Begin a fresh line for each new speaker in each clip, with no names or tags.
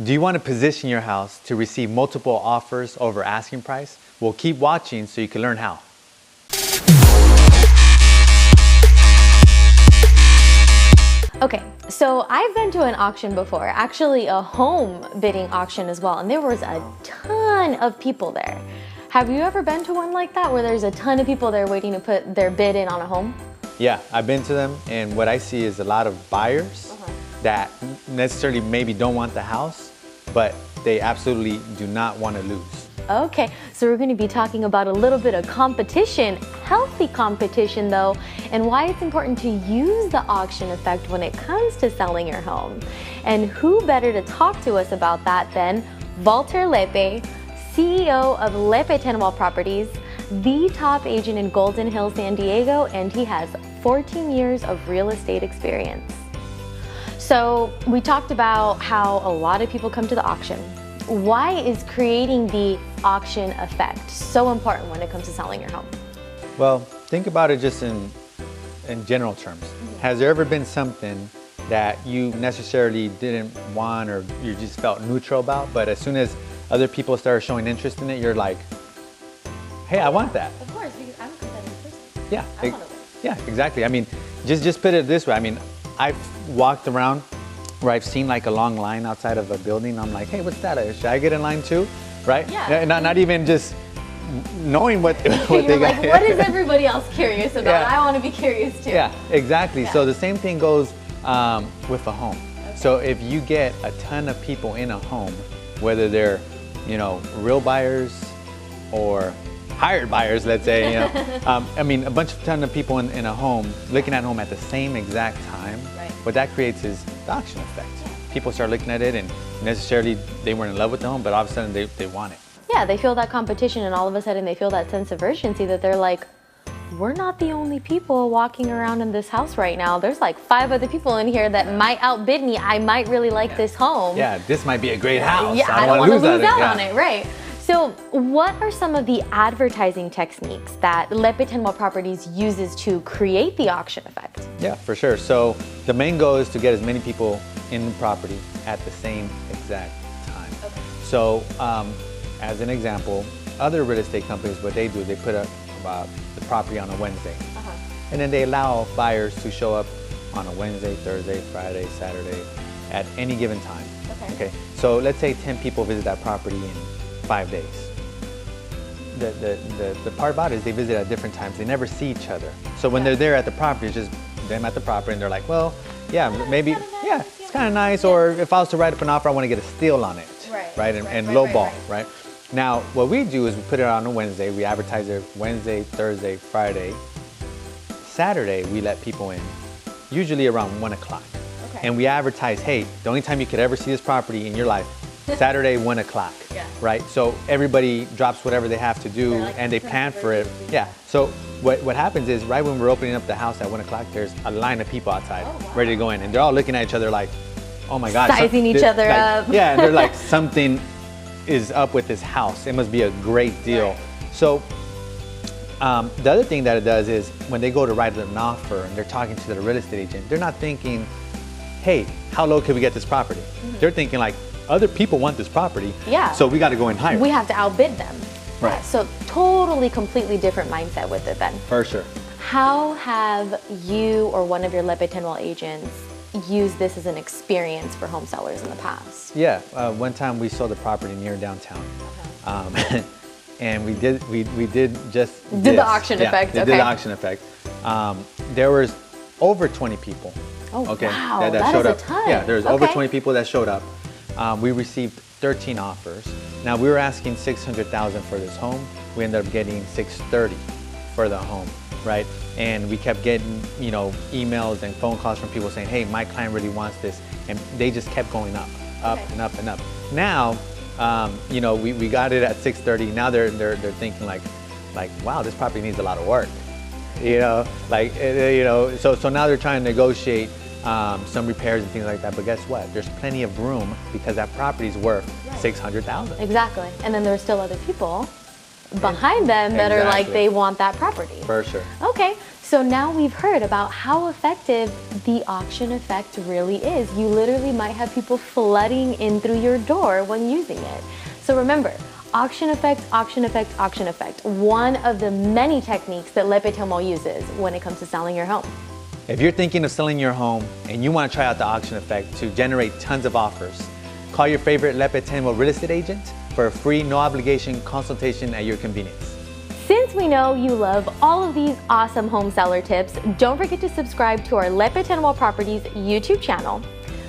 Do you want to position your house to receive multiple offers over asking price? Well, keep watching so you can learn how.
Okay, so I've been to an auction before, actually a home bidding auction as well, and there was a ton of people there. Have you ever been to one like that where there's a ton of people there waiting to put their bid in on a home?
Yeah, I've been to them, and what I see is a lot of buyers that necessarily maybe don't want the house, but they absolutely do not want to lose.
Okay, so we're going to be talking about a little bit of competition, healthy competition though, and why it's important to use the auction effect when it comes to selling your home. And who better to talk to us about that than Walter Lepe, CEO of Lepe Tendwell Properties, the top agent in Golden Hills, San Diego, and he has 14 years of real estate experience. So we talked about how a lot of people come to the auction. Why is creating the auction effect so important when it comes to selling your home?
Well, think about it just in general terms. Has there ever been something that you necessarily didn't want or you just felt neutral about, but as soon as other people started showing interest in it, you're like, hey, I want that.
Of course, because I'm a competitive person.
Yeah,
I want to win.
yeah, exactly. I mean, just put it this way. I mean, I've walked around where I've seen like a long line outside of a building. I'm like, hey, what's that? Should I get in line too? Right?
Yeah.
Not even just knowing what they
You're
got.
like, what is everybody else curious about?
Yeah.
I want to be curious too.
Yeah, exactly.
Yeah.
So the same thing goes with a home. Okay. So if you get a ton of people in a home, whether they're, real buyers or hired buyers, let's say, I mean, a ton of people in a home, looking at a home at the same exact time,
right.
What that creates is the auction effect. People start looking at it and necessarily they weren't in love with the home, but all of a sudden they want it.
Yeah, they feel that competition and all of a sudden they feel that sense of urgency that they're like, we're not the only people walking around in this house right now. There's like 5 other people in here that might outbid me. I might really like this home.
Yeah, this might be a great house.
Yeah, I don't want to lose out
yeah.
on it, right? So what are some of the advertising techniques that Lepe Tendwell Properties uses to create the auction effect?
Yeah, for sure. So the main goal is to get as many people in the property at the same exact time. Okay. So as an example, other real estate companies, what they do, they put up the property on a Wednesday. And then they allow buyers to show up on a Wednesday, Thursday, Friday, Saturday, at any given time. Okay. So let's say 10 people visit that property in 5 days. The part about it is they visit at different times. They never see each other. So when they're there at the property, it's just them at the property and they're like, well, yeah, maybe, yeah, it's kind of nice. Or if I was to write up an offer, I want to get a steal on it. Right. And lowball, right? Now, what we do is we put it on a Wednesday. We advertise it Wednesday, Thursday, Friday. Saturday, we let people in, usually around 1 o'clock. Okay. And we advertise, hey, the only time you could ever see this property in your life, Saturday, 1 o'clock. Yeah. Right? So everybody drops whatever they have to do and they plan for it. Yeah. So what happens is right when we're opening up the house at 1 o'clock, there's a line of people outside ready to go in. And they're all looking at each other like, oh my God.
Sizing each other up.
Yeah, and they're like, something is up with this house. It must be a great deal. Right. So the other thing that it does is when they go to write an offer and they're talking to the real estate agent, they're not thinking, hey, how low can we get this property? They're thinking like, other people want this property, so we got to go in higher.
We have to outbid them.
Right.
So totally, completely different mindset with it then.
For sure.
How have you or one of your Lepe Tendwell agents used this as an experience for home sellers in the past?
Yeah, one time we sold a property near downtown, and we did just
the auction effect.
Did the auction effect. There was over 20 people.
Oh,
okay,
wow,
that showed up.
A ton.
Yeah, there's over 20 people that showed up. We received 13 offers. Now we were asking $600,000 for this home. We ended up getting $630,000 for the home, right? And we kept getting, emails and phone calls from people saying, hey, my client really wants this. And they just kept going up and up and up. Now, we got it at $630,000. Now they're thinking like, wow, this property needs a lot of work. So now they're trying to negotiate some repairs and things like that. But guess what? There's plenty of room because that property's worth $600,000.
Exactly. And then there's still other people behind them that are like they want that property.
For sure.
Okay, so now we've heard about how effective the auction effect really is. You literally might have people flooding in through your door when using it. So remember, auction effect, auction effect, auction effect. One of the many techniques that Lepe Tendwell uses when it comes to selling your home.
If you're thinking of selling your home and you want to try out the auction effect to generate tons of offers, call your favorite Lepe Tendwell real estate agent for a free, no obligation consultation at your convenience.
Since we know you love all of these awesome home seller tips, don't forget to subscribe to our Lepe Tendwell Properties YouTube channel,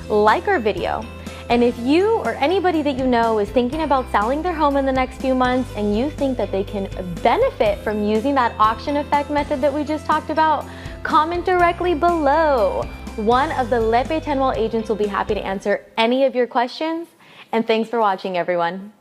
like our video, and if you or anybody that you know is thinking about selling their home in the next few months and you think that they can benefit from using that auction effect method that we just talked about, comment directly below. One of the Lepe Tendwell agents will be happy to answer any of your questions. And thanks for watching, everyone.